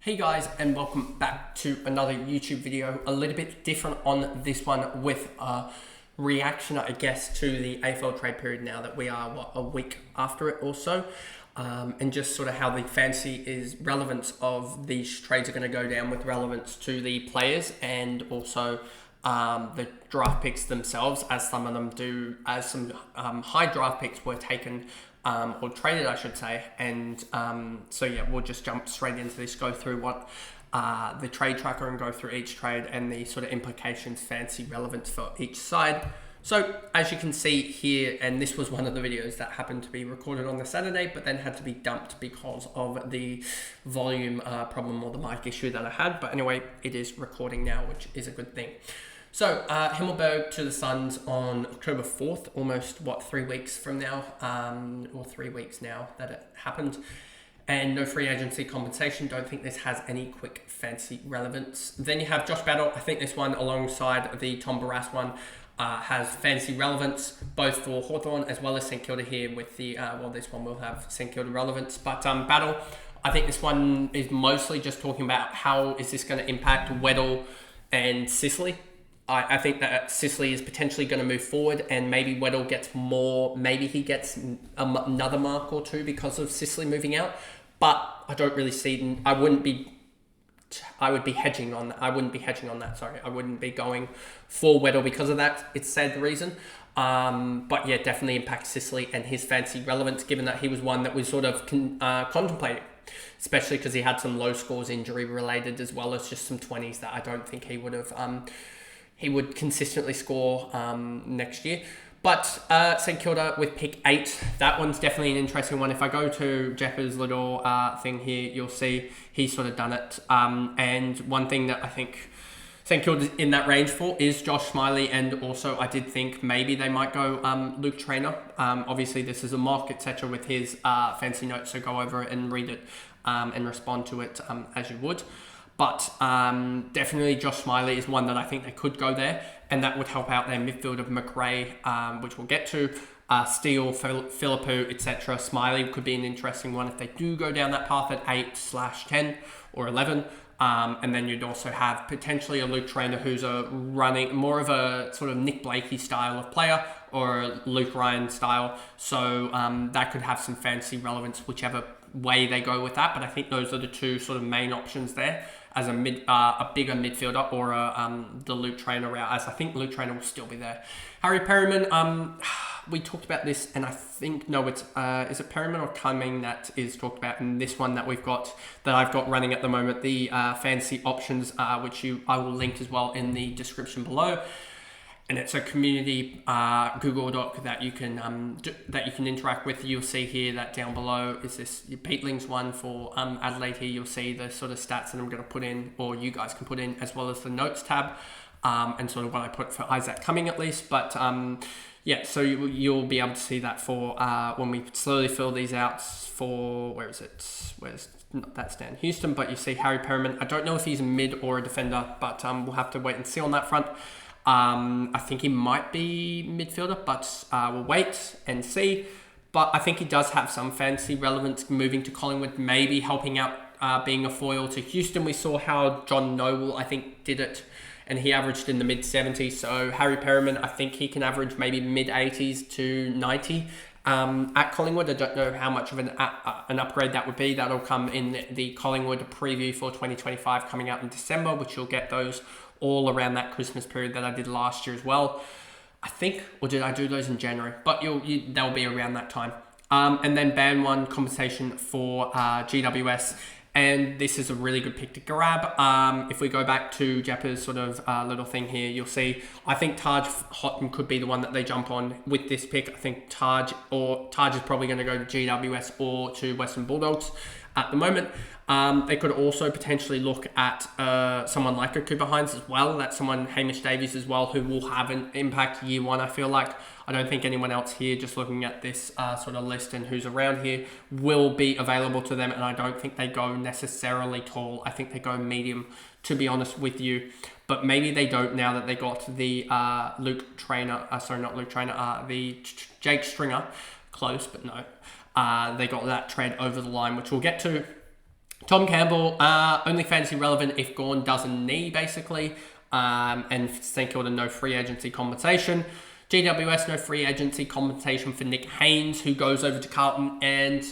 Hey guys, and welcome back to another YouTube video. A little bit different on this one with a reaction, I guess, to the AFL trade period now that we are, a week after it or so. And just sort of how the fantasy is relevance of these trades are going to go down with relevance to the players and also the draft picks themselves, as some of them do, as some high draft picks were taken or traded, I should say. And so yeah, we'll just jump straight into this, go through what the trade tracker and go through each trade and the sort of implications, fancy relevance for each side. So as you can see here, and this was one of the videos that happened to be recorded on the Saturday, but then had to be dumped because of the volume problem or the mic issue that I had. But anyway, it is recording now, which is a good thing. So Himmelberg to the Suns on October 4th, almost 3 weeks from now, or 3 weeks now that it happened. And no free agency compensation. Don't think this has any quick fancy relevance. Then you have Josh Battle. I think this one alongside the Tom Barras one has fancy relevance, both for Hawthorn as well as St Kilda here with the, this one will have St Kilda relevance. But Battle, I think this one is mostly just talking about how is this going to impact Weddle and Sicily. I think that Sicily is potentially going to move forward, and maybe Weddle gets more, maybe he gets another mark or two because of Sicily moving out. But I don't really see, I would be hedging on that. I wouldn't be hedging on that, sorry. I wouldn't be going for Weddle because of that. It's said the reason. But yeah, definitely impacts Sicily and his fancy relevance, given that he was one that we sort of contemplating, especially because he had some low scores injury related as well as just some 20s that I don't think he would have, he would consistently score next year. But St Kilda with pick 8, that one's definitely an interesting one. If I go to Jeppa's little thing here, you'll see he's sort of done it. And one thing that I think St Kilda's in that range for is Josh Smiley, and also I did think maybe they might go Luke Trainer. Obviously this is a mock, etc. with his fancy notes, so go over it and read it and respond to it as you would. But definitely Josh Smiley is one that I think they could go there, and that would help out their midfield of McRae, which we'll get to, Steele, Philippou, etc. Smiley could be an interesting one if they do go down that path at 8/10 or 11. And then you'd also have potentially a Luke Trainer who's running more of a sort of Nick Blakey style of player, or a Luke Ryan style. So that could have some fancy relevance whichever way they go with that. But I think those are the two sort of main options there, as a bigger midfielder, or the Luke Trainer route, as I think Luke Trainer will still be there. Harry Perryman, we talked about this, and I think, no, it's, is it Perryman or Cumming that is talked about in this one that I've got running at the moment, the fancy options, which I will link as well in the description below. And it's a community Google Doc that you can interact with. You'll see here that down below is this Peatling's one for Adelaide. Here you'll see the sort of stats that I'm going to put in, or you guys can put in, as well as the notes tab, and sort of what I put for Isaac Cumming at least. But yeah, so you'll be able to see that for when we slowly fill these out for, where's not that stand Houston, but you see Harry Perryman. I don't know if he's a mid or a defender, but we'll have to wait and see on that front. I think he might be midfielder, but we'll wait and see. But I think he does have some fancy relevance moving to Collingwood, maybe helping out being a foil to Houston. We saw how John Noble, I think, did it, and he averaged in the mid-70s. So Harry Perryman, I think he can average maybe mid-80s to 90 at Collingwood. I don't know how much of an upgrade that would be. That'll come in the Collingwood preview for 2025 coming out in December, which you'll get those all around that Christmas period that I did last year as well, I think, or did I do those in January? But they'll be around that time. And then band one compensation for GWS, and this is a really good pick to grab. If we go back to Jeppa's sort of little thing here, you'll see I think Taj Houghton could be the one that they jump on with this pick. I think Taj is probably going to go to GWS or to Western Bulldogs at the moment. They could also potentially look at someone like a Cooper Hines as well. That's someone, Hamish Davies as well, who will have an impact year one, I feel like. I don't think anyone else here, just looking at this sort of list and who's around here, will be available to them. And I don't think they go necessarily tall. I think they go medium, to be honest with you. But maybe they don't now that they got the Luke Trainer, the Jake Stringer, close, but no. They got that trade over the line, which we'll get to. Tom Campbell, only fantasy relevant if Gawn does a knee, basically. And St Kilda, no free agency compensation. GWS, no free agency compensation for Nick Haynes, who goes over to Carlton. And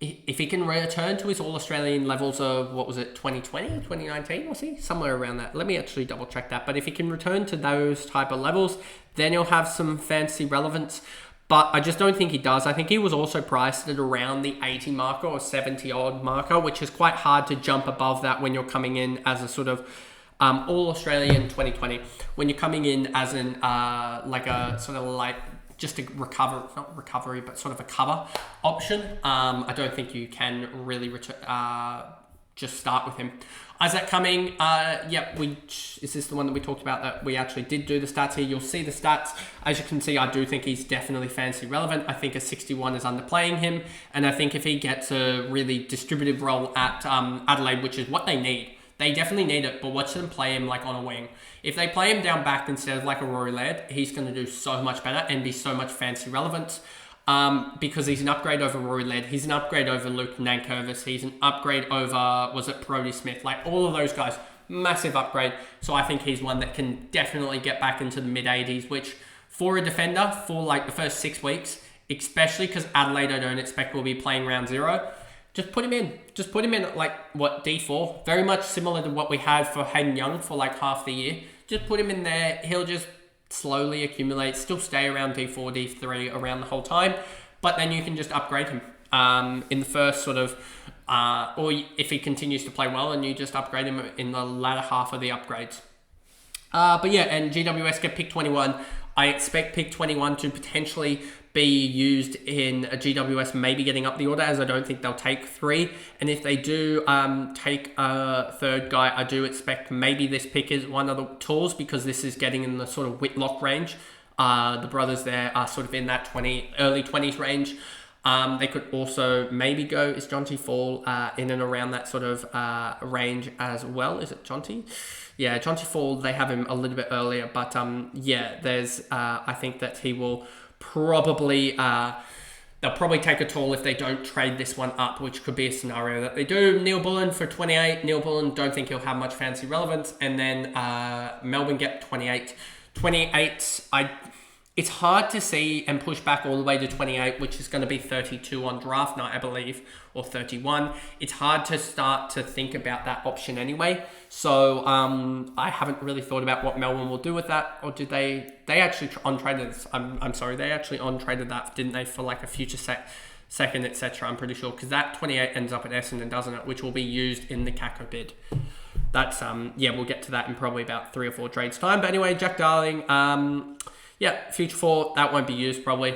if he can return to his All-Australian levels of, 2020, 2019, was he? Somewhere around that. Let me actually double check that. But if he can return to those type of levels, then he'll have some fantasy relevance. But I just don't think he does. I think he was also priced at around the 80 marker or 70 odd marker, which is quite hard to jump above that when you're coming in as a sort of All-Australian 2020. When you're coming in as an just a not recovery, but sort of a cover option. I don't think you can really just start with him. Isaac Cumming, is this the one that we talked about that we actually did do the stats here? You'll see the stats. As you can see, I do think he's definitely fantasy relevant. I think a 61 is underplaying him. And I think if he gets a really distributive role at Adelaide, which is what they need, they definitely need it, but watch them play him like on a wing. If they play him down back instead of like a Rory Laird, he's going to do so much better and be so much fantasy relevant. Because he's an upgrade over Rory Laird, he's an upgrade over Luke Nankervis, he's an upgrade over, Brodie Smith, like all of those guys, massive upgrade. So I think he's one that can definitely get back into the mid-80s, which for a defender, for like the first 6 weeks, especially because Adelaide I don't expect will be playing round 0, just put him in. Just put him in at like, D4, very much similar to what we had for Hayden Young for like half the year. Just put him in there, he'll just slowly accumulate, still stay around D4, D3 around the whole time, but then you can just upgrade him in the first sort of, or if he continues to play well, and you just upgrade him in the latter half of the upgrades. But yeah, and GWS get pick 21. I expect pick 21 to potentially be used in a GWS, maybe getting up the order, as I don't think they'll take 3. And if they do take a third guy, I do expect maybe this pick is one of the tools, because this is getting in the sort of Whitlock range. The brothers there are sort of in that early 20s range. They could also maybe go, is Jonty Fall in and around that sort of range as well? Is it Jonty? Yeah, Jonty Fall, they have him a little bit earlier, but there's, I think that he will probably, they'll probably take a toll if they don't trade this one up, which could be a scenario that they do. Neil Bullen for 28. Neil Bullen, don't think he'll have much fancy relevance. And then Melbourne get 28. 28, it's hard to see and push back all the way to 28, which is going to be 32 on draft night, I believe, or 31. It's hard to start to think about that option anyway. So I haven't really thought about what Melbourne will do with that. Or did they actually on-traded this? I'm sorry, they actually on-traded that, didn't they, for like a future second, etc. I'm pretty sure, because that 28 ends up at Essendon, doesn't it? Which will be used in the Kako bid. That's, we'll get to that in probably about 3 or 4 trades time. But anyway, Jack Darling, future 4, that won't be used probably.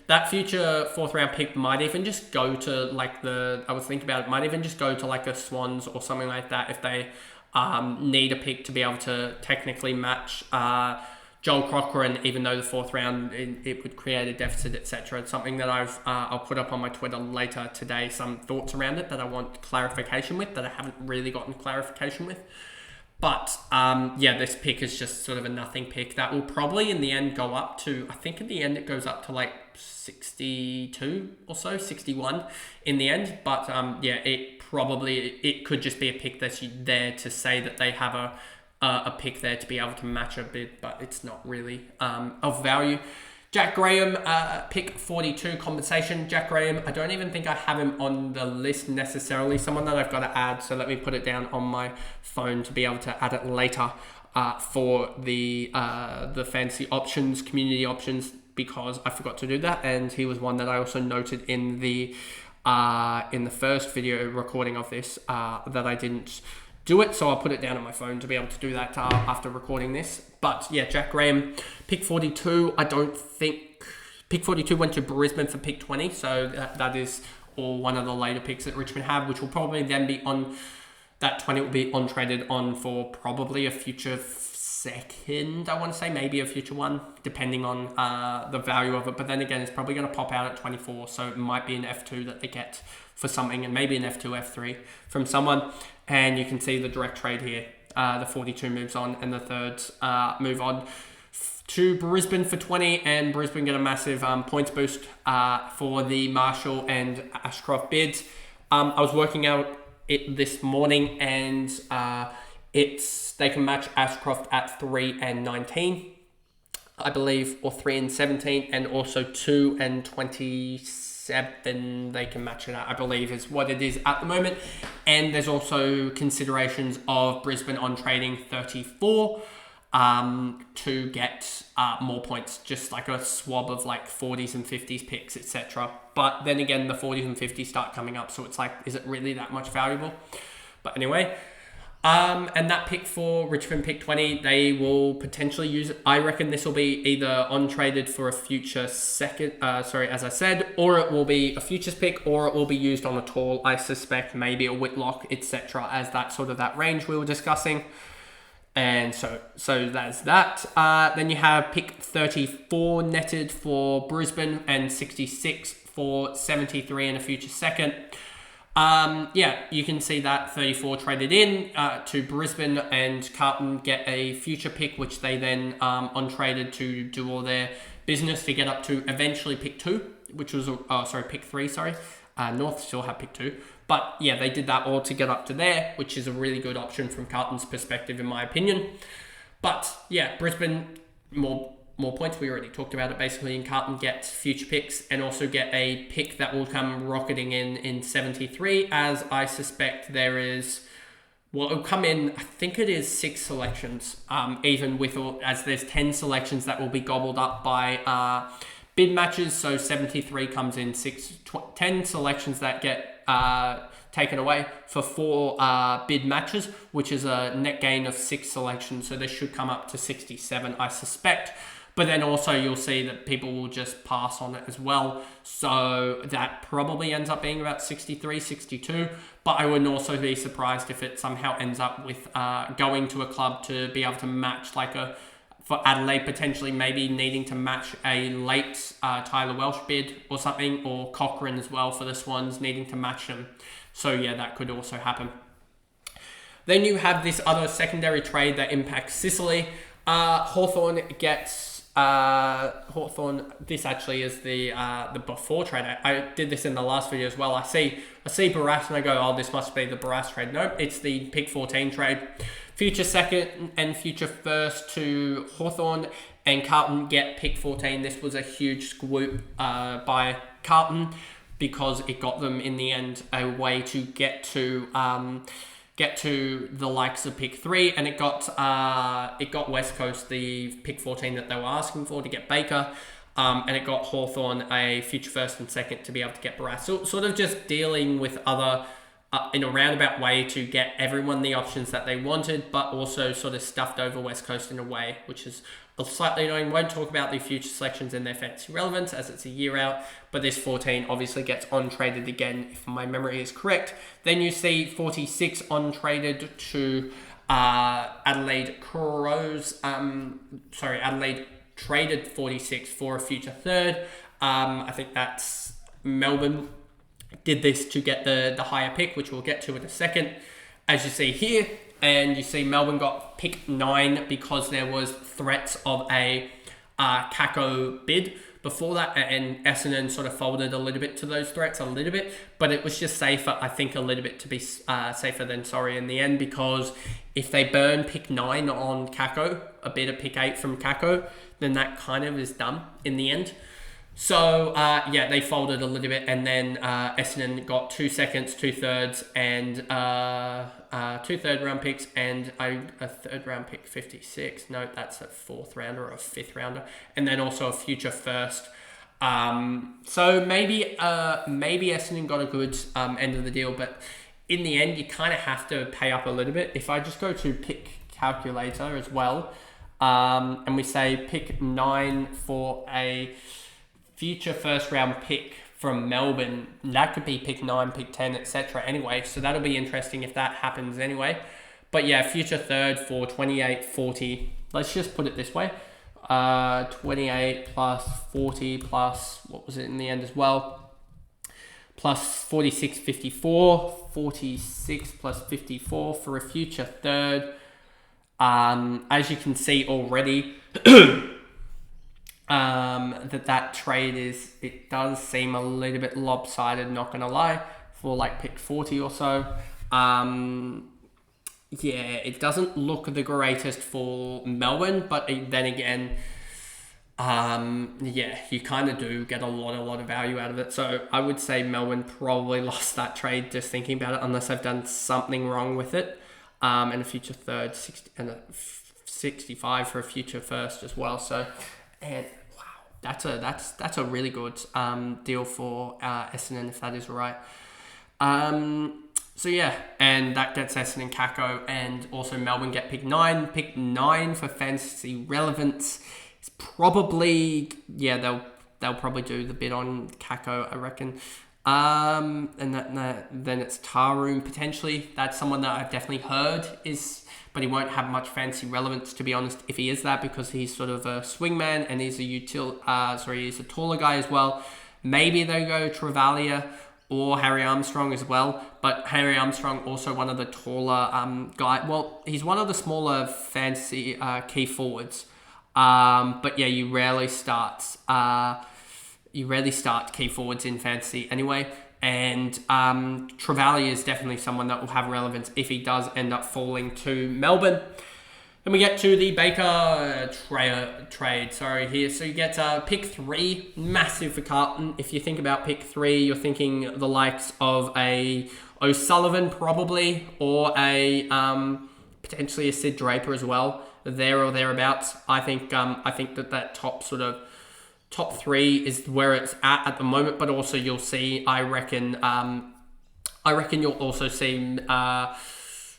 That future 4th round pick might even just go to like might even just go to like the Swans or something like that if they need a pick to be able to technically match Joel Cochrane, even though the 4th round, it would create a deficit, etc. It's something that I'll put up on my Twitter later today, some thoughts around it that I want clarification with, that I haven't really gotten clarification with. But, this pick is just sort of a nothing pick. That will probably in the end go up to, I think in the end it goes up to like 62 or so, 61 in the end. But, it could just be a pick that's there to say that they have a pick there to be able to match a bid, but it's not really of value. Jack Graham, pick 42 compensation. Jack Graham, I don't even think I have him on the list necessarily. Someone that I've got to add, so let me put it down on my phone to be able to add it later for the fantasy options, community options, because I forgot to do that, and he was one that I also noted in the first video recording of this that I didn't do it, so I'll put it down on my phone to be able to do that after recording this. But yeah, Jack Graham, pick 42. I don't think pick 42 went to Brisbane for pick 20, so that is all one of the later picks that Richmond have, which will probably then be on that 20 will be on traded on for probably a future second, I want to say, maybe a future one, depending on the value of it. But then again, it's probably going to pop out at 24, so it might be an F2 that they get for something, and maybe an F2, F3 from someone. And you can see the direct trade here. The 42 moves on, and the thirds move on to Brisbane for 20, and Brisbane get a massive points boost for the Marshall and Ashcroft bids. I was working out it this morning, and they can match Ashcroft at 3 and 19, I believe, or 3 and 17, and also 2 and 27 they can match it at, I believe, is what it is at the moment. And there's also considerations of Brisbane on trading 34 to get more points, just like a swab of like 40s and 50s picks, etc. But then again, the 40s and 50s start coming up, so it's like, is it really that much valuable? But anyway, and that pick for Richmond, pick 20, they will potentially use it. I reckon this will be either on-traded for a future second, as I said, or it will be a futures pick, or it will be used on a tall, I suspect, maybe a Whitlock, etc., as that sort of that range we were discussing. And so that's that. Then you have pick 34 netted for Brisbane and 66 for 73 and a future second. You can see that 34 traded in to Brisbane, and Carlton get a future pick, which they then on-traded to do all their business to get up to eventually pick 2, which was, pick 3, North still have pick 2. But yeah, they did that all to get up to there, which is a really good option from Carlton's perspective, in my opinion. But yeah, Brisbane, more points. We already talked about it basically. And Carlton gets future picks and also get a pick that will come rocketing in 73, as I suspect there is. Well, it'll come in, I think it is 6 selections, even with all, as there's 10 selections that will be gobbled up by bid matches. So 73 comes in 10 selections that get taken away for 4 bid matches, which is a net gain of 6 selections. So this should come up to 67, I suspect. But then also you'll see that people will just pass on it as well. So that probably ends up being about 63, 62. But I wouldn't also be surprised if it somehow ends up with going to a club to be able to match, like for Adelaide, potentially maybe needing to match a late Tyler Welsh bid or something, or Cochrane as well for the Swans needing to match them. So yeah, that could also happen. Then you have this other secondary trade that impacts Sicily. Hawthorn gets Hawthorn. This actually is the before trade. I did this in the last video as well. I see Barras and I go, oh, this must be the Barras trade. Nope, it's the pick 14 trade. Future second and future first to Hawthorn, and Carlton get pick 14. This was a huge swoop by Carlton because it got them in the end a way to get to the likes of pick 3, and it got West Coast the pick 14 that they were asking for to get Baker, and it got Hawthorn a future first and second to be able to get Barras. So sort of just dealing with other in a roundabout way to get everyone the options that they wanted, but also sort of stuffed over West Coast in a way, which is slightly annoying. Won't talk about the future selections in their fantasy relevance as it's a year out, but this 14 obviously gets on-traded again, if my memory is correct. Then you see 46 on-traded to Adelaide Crows. Adelaide traded 46 for a future third. I think that's Melbourne did this to get the higher pick, which we'll get to in a second, as you see here. And you see Melbourne got pick 9 because there was threats of a Kako bid before that, and Essendon sort of folded a little bit to those threats, but it was just safer, I think, a little bit to be safer than sorry in the end, because if they burn pick 9 on Kako, a bid of pick 8 from Kako, then that kind of is done in the end. So, they folded a little bit, and then Essendon got 2 seconds, 2 thirds, and 2 third round picks, and a third round pick 56. No, that's a 4th rounder or a 5th rounder, and then also a future first. So maybe Essendon got a good end of the deal, but in the end, you kind of have to pay up a little bit. If I just go to pick calculator as well, and we say pick 9 for a future first round pick from Melbourne, that could be pick 9, pick 10, etc. anyway, so that'll be interesting if that happens anyway. But yeah, future third for 28, 40, let's just put it this way, 28 plus 40 plus, what was it in the end as well, plus 46, 54, 46 plus 54 for a future third. As you can see already, that trade it does seem a little bit lopsided, not gonna lie, for like pick 40 or so. Yeah, it doesn't look the greatest for Melbourne, but then again, yeah, you kind of do get a lot of value out of it. So I would say Melbourne probably lost that trade just thinking about it, unless they've done something wrong with it. And a future third, 60, and a 65 for a future first as well. So, and wow, that's a really good deal for Essendon if that is right. So yeah, and that gets Essendon, Kako, and also Melbourne get pick 9. Pick 9 for fantasy relevance. It's probably, yeah, they'll probably do the bid on Kako, I reckon. And then it's Taroom potentially. That's someone that I've definitely heard but he won't have much fancy relevance, to be honest, if he is that, because he's sort of a swingman and he's he's a taller guy as well. Maybe they go Travalia or Harry Armstrong as well, but Harry Armstrong also one of the taller he's one of the smaller fantasy key forwards. But yeah, you rarely start key forwards in fantasy anyway. And Travalia is definitely someone that will have relevance if he does end up falling to Melbourne. Then we get to the Baker trade. Here. So you get pick 3, massive for Carlton. If you think about pick 3, you're thinking the likes of a O'Sullivan probably, or a potentially a Sid Draper as well, there or thereabouts. I think that top 3 is where it's at the moment. But also you'll see, I reckon you'll also see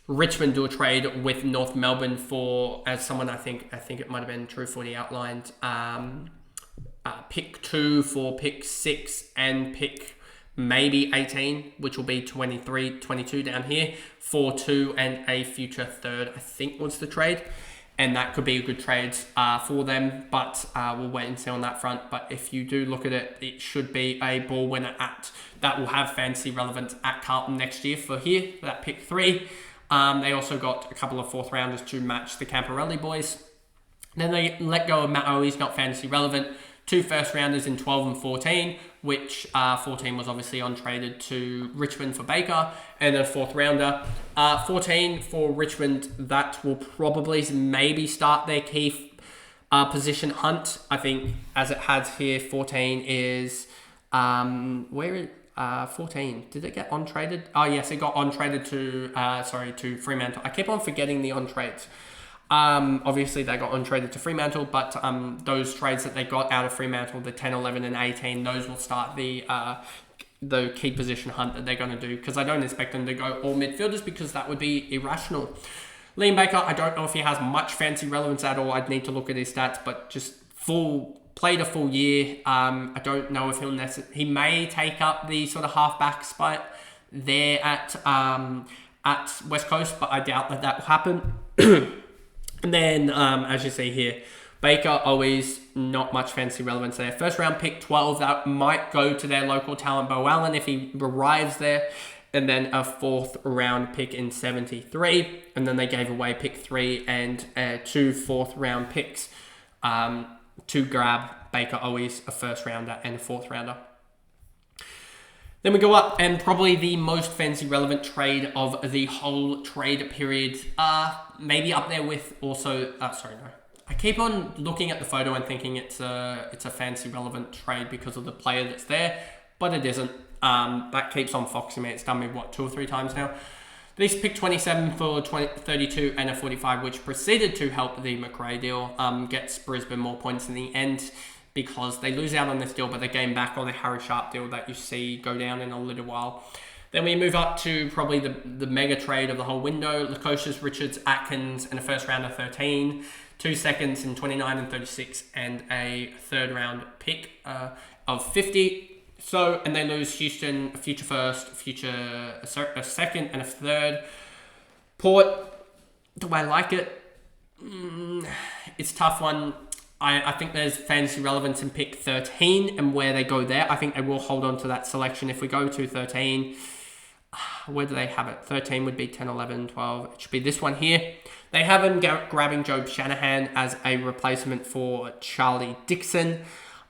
Richmond do a trade with North Melbourne for, as someone I think it might have been True 40 outlined, pick 2 for pick 6 and pick maybe 18, which will be 23, 22 down here, for 2 and a future third, I think was the trade. And that could be a good trade for them, but we'll wait and see on that front. But if you do look at it, it should be a ball winner that will have fantasy relevance at Carlton next year for that pick 3. They also got a couple of 4th rounders to match the Camporelli boys. Then they let go of Matt O. He's not fantasy relevant. 2 first rounders in 12 and 14, which 14 was obviously on-traded to Richmond for Baker, and a 4th rounder. 14 for Richmond, that will probably maybe start their key position hunt. I think, as it has here, 14 is... 14. Did it get on-traded? Oh, yes, it got on-traded to Fremantle. I keep on forgetting the on-trades. Obviously, they got on-traded to Fremantle, but those trades that they got out of Fremantle, the 10, 11, and 18, those will start the key position hunt that they're going to do, because I don't expect them to go all midfielders, because that would be irrational. Liam Baker, I don't know if he has much fancy relevance at all. I'd need to look at his stats, but just played a full year. I don't know if he may take up the sort of halfback spot there at West Coast, but I doubt that will happen. And then, as you see here, Baker, always not much fancy relevance there. 1st round pick 12, that might go to their local talent, Beau Allen, if he arrives there. And then a 4th round pick in 73. And then they gave away pick 3 and 2 4th round picks to grab Baker, always a 1st rounder and a 4th rounder. Then we go up, and probably the most fancy relevant trade of the whole trade period, maybe up there with also, I keep on looking at the photo and thinking it's a fancy relevant trade because of the player that's there, but it isn't. That keeps on foxing me. It's done me, 2 or 3 times now. This pick 27 for 32 and a 45, which proceeded to help the McRae deal, gets Brisbane more points in the end, because they lose out on this deal, but they gain back on the Harry Sharp deal that you see go down in a little while. Then we move up to probably the mega trade of the whole window. Lukosius, Richards, Atkins, and a 1st rounder 13, 2 seconds in 29 and 36, and a 3rd round pick of 50. So, and they lose Houston, a future first, a 2nd, and a 3rd. Port, do I like it? It's a tough one. I think there's fantasy relevance in pick 13 and where they go there. I think they will hold on to that selection. If we go to 13, where do they have it? 13 would be 10, 11, 12. It should be this one here. They have him grabbing Joe Shanahan as a replacement for Charlie Dixon.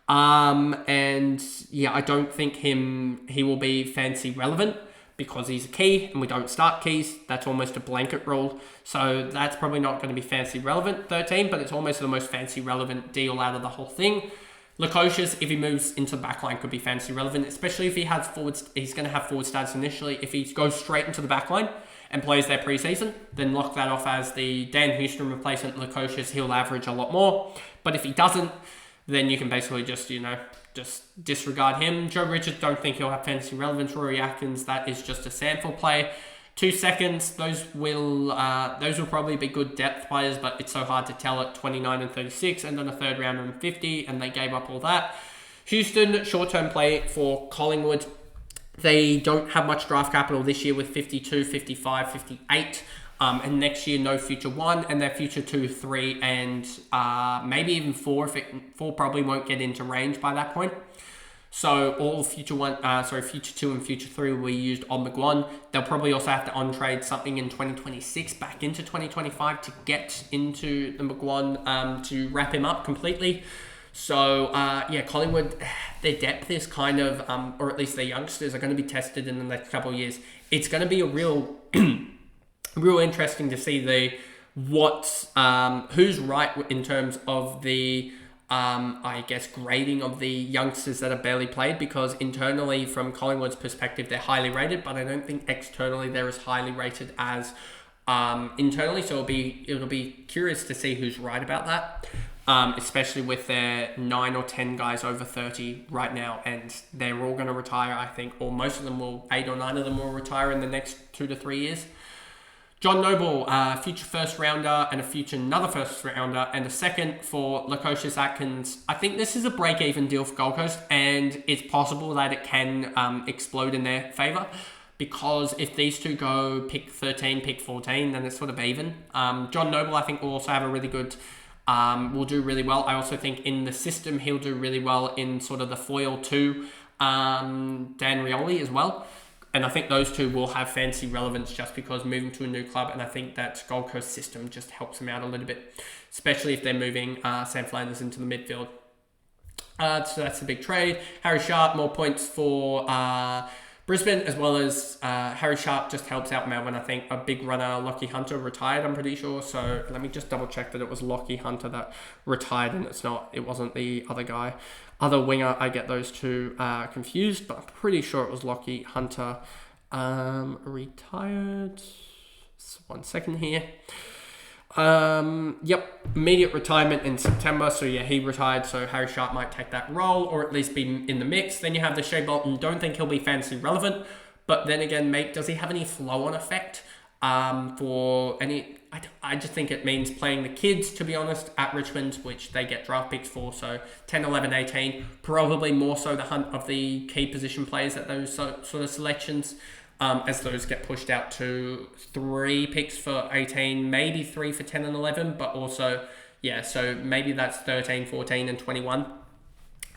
And yeah, I don't think he will be fancy relevant, because he's a key and we don't start keys. That's almost a blanket rule. So that's probably not going to be fancy relevant 13, but it's almost the most fancy relevant deal out of the whole thing. Lukosius, if he moves into the backline, could be fancy relevant, especially if he has forwards. He's going to have forward stats initially. If he goes straight into the backline and plays their preseason, then lock that off as the Dan Houston replacement. Lukosius, he'll average a lot more. But if he doesn't, then you can basically just disregard him. Joe Richards, don't think he'll have fantasy relevance. Rory Atkins, that is just a sample play. 2 seconds, those will probably be good depth players, but it's so hard to tell at 29 and 36, and then a third round and 50, and they gave up all that. Houston, short-term play for Collingwood. They don't have much draft capital this year with 52, 55, 58, and next year no future 1, and their future 2, 3, and maybe even 4. 4 probably won't get into range by that point. So all future 2 and future 3 will be used on McGuan. They'll probably also have to on-trade something in 2026 back into 2025 to get into the McGuan to wrap him up completely. So Collingwood, their depth is kind of, or at least their youngsters are going to be tested in the next couple of years. It's going to be a real interesting to see who's right in terms of the grading of the youngsters that have barely played, because internally from Collingwood's perspective, they're highly rated, but I don't think externally they're as highly rated as internally. So it'll be curious to see who's right about that, especially with their 9 or 10 guys over 30 right now, and they're all going to retire, I think, or most of them will, 8 or 9 of them will retire in the next 2 to 3 years. John Noble, future first rounder and another first rounder and a second for Lukosius Atkins. I think this is a break-even deal for Gold Coast, and it's possible that it can explode in their favour, because if these two go pick 13, pick 14, then it's sort of even. John Noble, I think, will also have a really good, will do really well. I also think in the system, he'll do really well in sort of the foil to Dan Rioli as well. And I think those two will have fancy relevance just because moving to a new club, and I think that Gold Coast system just helps them out a little bit, especially if they're moving Sam Flanders into the midfield. So that's a big trade. Harry Sharp, more points for Brisbane, as well as Harry Sharp just helps out Melbourne. I think a big runner, Lockie Hunter, retired, I'm pretty sure. So let me just double check that it was Lockie Hunter that retired, and it wasn't the other guy. Other winger, I get those two confused, but I'm pretty sure it was Lockie Hunter retired. Just 1 second here. Immediate retirement in September. So yeah, he retired. So Harry Sharp might take that role, or at least be in the mix. Then you have the Shea Bolton. Don't think he'll be fancy relevant, but then again, mate, does he have any flow-on effect for any? I just think it means playing the kids, to be honest, at Richmond, which they get draft picks for. So 10, 11, 18, probably more so the hunt of the key position players at those sort of selections, as those get pushed out to 3 picks for 18, maybe 3 for 10 and 11, but also, so maybe that's 13, 14 and 21,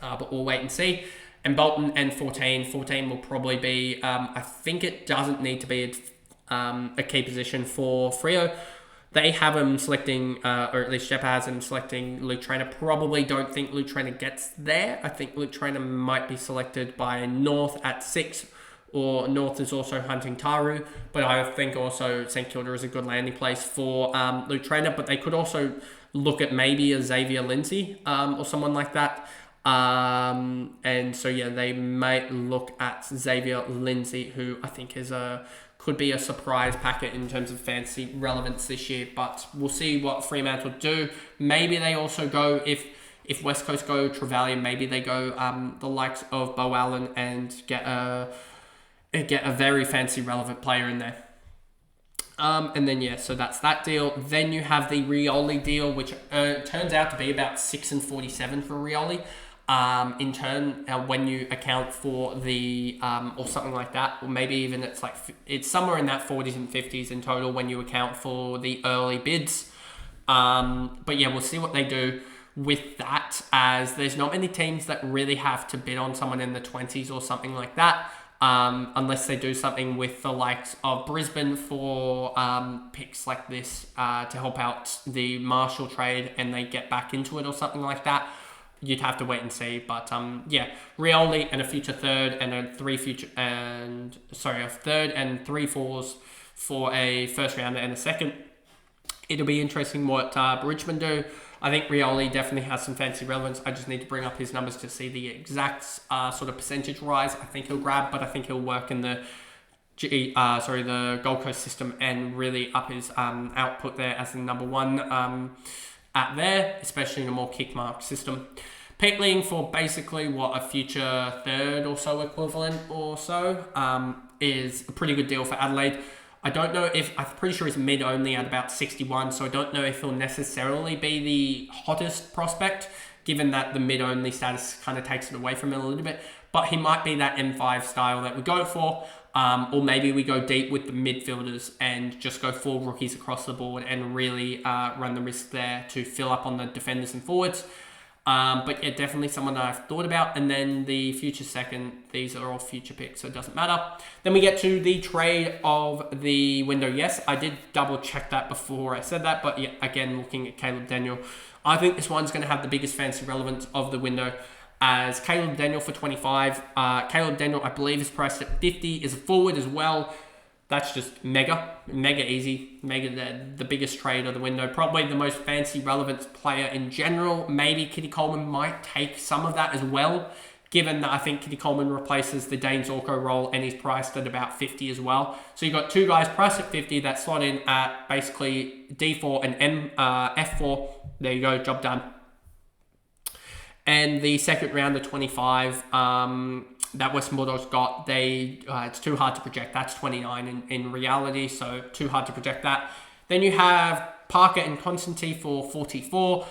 but we'll wait and see. And Bolton and 14 will probably be, I think it doesn't need to be a key position for Freo. They have him selecting, or at least Jeppa has him selecting Luke Traynor. Probably don't think Luke Traynor gets there. I think Luke Traynor might be selected by North at 6, or North is also hunting Taru. But I think also St Kilda is a good landing place for Luke Traynor. But they could also look at maybe a Xavier Lindsay or someone like that. And so, they might look at Xavier Lindsay, who I think could be a surprise packet in terms of fancy relevance this year, but we'll see what Fremantle do. Maybe they also go, if West Coast go Trevelyan, maybe they go the likes of Bo Allen and get a very fancy relevant player in there. And then, so that's that deal. Then you have the Rioli deal, which turns out to be about 6 and 47 for Rioli. In turn, when you account for the, or something like that, or maybe even it's somewhere in that 40s and 50s in total when you account for the early bids. But we'll see what they do with that, as there's not many teams that really have to bid on someone in the 20s or something like that, unless they do something with the likes of Brisbane for picks like this to help out the Marshall trade and they get back into it or something like that. you'd have to wait and see. But yeah, Rioli and a future third and a third and 3 fours for a first rounder and a second. It'll be interesting what Richmond do. I think Rioli definitely has some fancy relevance. I just need to bring up his numbers to see the exact sort of percentage rise I think he'll grab, but I think he'll work in the Gold Coast system and really up his output there as the number one at there, especially in a more kick mark system. Peatling for basically what a future third or so equivalent or so is a pretty good deal for Adelaide. I'm pretty sure he's mid only at about 61, so I don't know if he'll necessarily be the hottest prospect, given that the mid only status kind of takes it away from him a little bit. But he might be that M5 style that we go for, or maybe we go deep with the midfielders and just go 4 rookies across the board and really run the risk there to fill up on the defenders and forwards. But yeah, definitely someone that I've thought about. And then the future second, these are all future picks, so it doesn't matter. Then we get to the trade of the window. Yes, I did double check that before I said that, but yeah, again, looking at Caleb Daniel, I think this one's going to have the biggest fancy relevance of the window as Caleb Daniel for 25. Caleb Daniel, I believe, is priced at 50, is a forward as well. That's just mega easy. Mega the biggest trade of the window. Probably the most fancy relevant player in general. Maybe Kitty Coleman might take some of that as well, given that I think Kitty Coleman replaces the Dane Zorko role and he's priced at about 50 as well. So you've got 2 guys priced at 50 that slot in at basically D4 and F4. There you go, job done. And the second round, the 25, that Western Bulldogs got, it's too hard to project. That's 29 in reality, so too hard to project that. Then you have Parker and Constantine for 44.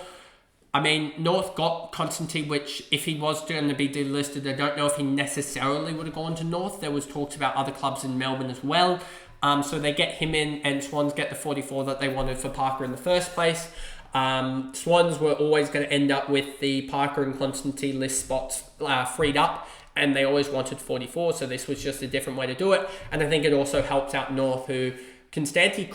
I mean, North got Constantine, which if he was going to be delisted, I don't know if he necessarily would have gone to North. There was talks about other clubs in Melbourne as well. So they get him in, and Swans get the 44 that they wanted for Parker in the first place. Swans were always going to end up with the Parker and Constantine list spots freed up, and they always wanted 44, so this was just a different way to do it. And I think it also helps out North, who Constantine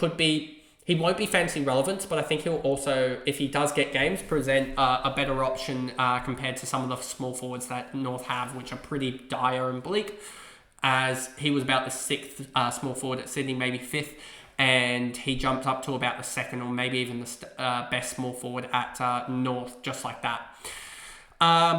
he won't be fancy relevance, but I think he'll also, if he does get games, present a better option compared to some of the small forwards that North have, which are pretty dire and bleak, as he was about the 6th small forward at Sydney, maybe 5th, and he jumped up to about the 2nd or maybe even the best small forward at North, just like that.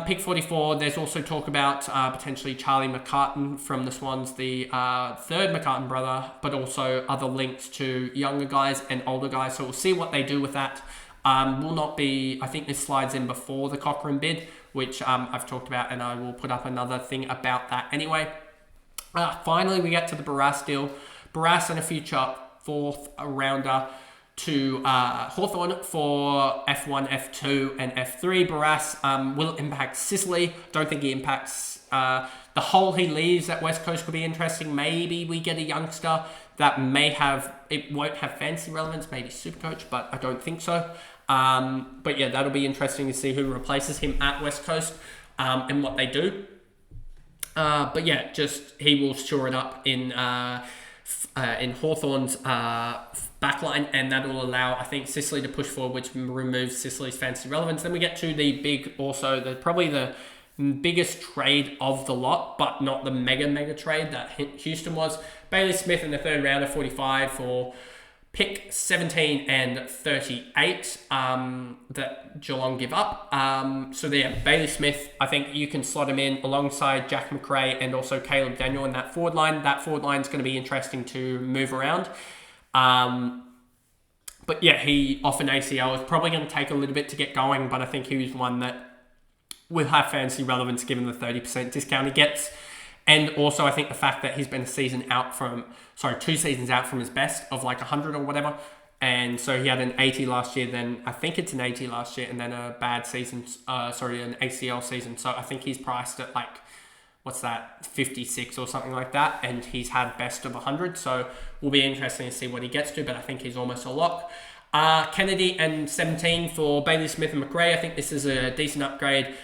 Pick 44, there's also talk about potentially Charlie McCartan from the Swans, the 3rd McCartan brother, but also other links to younger guys and older guys. So we'll see what they do with that. I think this slides in before the Cochrane bid, which I've talked about, and I will put up another thing about that anyway. Finally, we get to the Barrass deal. Barrass and a future 4th rounder to Hawthorn for F1, F2, and F3. Barrass will impact Sicily. Don't think he impacts the hole he leaves at West Coast. Could be interesting. Maybe we get a youngster that won't have fancy relevance, maybe Supercoach, but I don't think so. But yeah, that'll be interesting to see who replaces him at West Coast and what they do. But yeah, he will shore it up in Hawthorn's backline, and that will allow, I think, Sicily to push forward, which removes Sicily's fancy relevance. Then we get to probably the biggest trade of the lot, but not the mega trade that Houston was. Bailey Smith in the 3rd rounder, 45 for pick 17 and 38 that Geelong give up. So there, Bailey Smith, I think you can slot him in alongside Jack McRae and also Caleb Daniel in that forward line. That forward line is going to be interesting to move around. But yeah, he off an ACL is probably going to take a little bit to get going, but I think he was one that will have fancy relevance given the 30% discount he gets. And also, I think the fact that he's been 2 seasons out from his best of like 100 or whatever. And so he had an 80 last year, then I think it's an 80 last year, and then a bad season, an ACL season. So I think he's priced at 56 or something like that. And he's had best of 100. So will be interesting to see what he gets to, but I think he's almost a lock. Kennedy and 17 for Bailey Smith and McRae. I think this is a decent upgrade.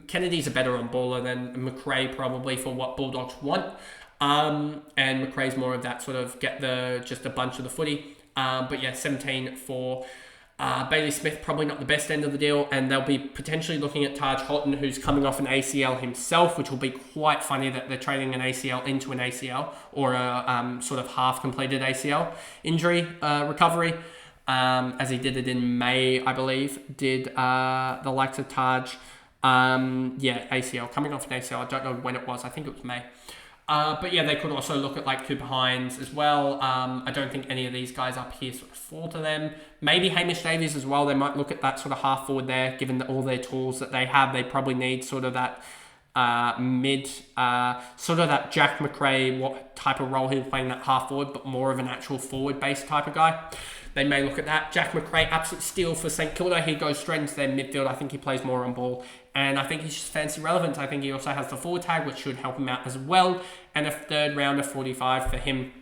Kennedy's a better on-baller than McRae probably for what Bulldogs want. And McRae's more of that sort of just a bunch of the footy. But yeah, 17 for Bailey Smith, probably not the best end of the deal, and they'll be potentially looking at Taj Houghton, who's coming off an ACL himself, which will be quite funny that they're trading an ACL into an ACL, or a sort of half-completed ACL injury recovery, as he did it in May, I believe, did the likes of Taj. ACL, coming off an ACL, I don't know when it was, I think it was May. But yeah, they could also look at like Cooper Hines as well. I don't think any of these guys up here sort of fall to them. Maybe Hamish Davies as well. They might look at that sort of half forward there, given that all their tools that they have. They probably need sort of that sort of that Jack McRae, what type of role he was playing, that half forward, but more of an actual forward based type of guy. They may look at that. Jack McRae, absolute steal for St Kilda. He goes straight into their midfield. I think he plays more on ball. And I think he's just fancy relevance. I think he also has the forward tag, which should help him out as well. And a third rounder 45 for him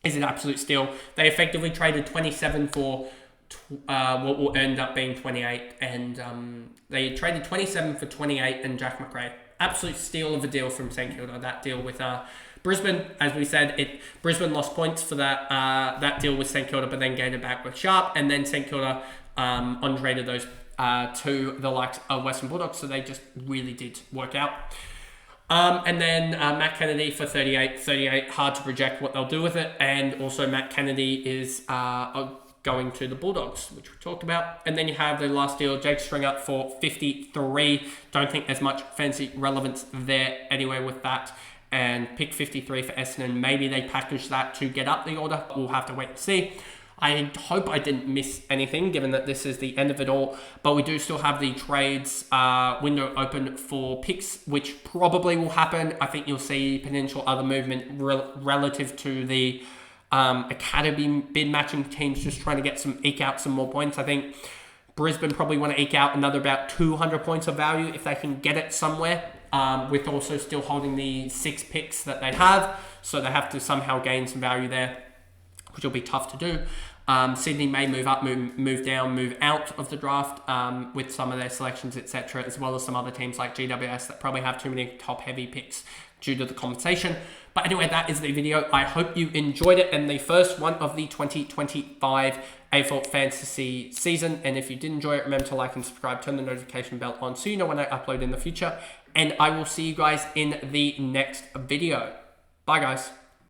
is an absolute steal. They effectively traded 27 for what will end up being 28. And they traded 27 for 28 and Jack McRae. Absolute steal of a deal from St Kilda. That deal with Brisbane, as we said, Brisbane lost points for that deal with St Kilda, but then gained it back with Sharp, and then St Kilda untraded those to the likes of Western Bulldogs, so they just really did work out. And then Matt Kennedy for 38, hard to project what they'll do with it, and also Matt Kennedy is going to the Bulldogs, which we talked about. And then you have the last deal, Jake Stringer for 53. Don't think there's much fancy relevance there anyway with that. And pick 53 for Essendon. Maybe they package that to get up the order. We'll have to wait and see. I hope I didn't miss anything, given that this is the end of it all. But we do still have the trades window open for picks, which probably will happen. I think you'll see potential other movement relative to the academy bid matching teams just trying to eke out some more points. I think Brisbane probably want to eke out another about 200 points of value if they can get it somewhere. With also still holding the 6 picks that they have. So they have to somehow gain some value there, which will be tough to do. Sydney may move up, move down, move out of the draft with some of their selections, etc., as well as some other teams like GWS that probably have too many top-heavy picks due to the compensation. But anyway, that is the video. I hope you enjoyed it, and the first one of the 2025 AFL Fantasy season. And if you did enjoy it, remember to like and subscribe, turn the notification bell on so you know when I upload in the future. And I will see you guys in the next video. Bye, guys.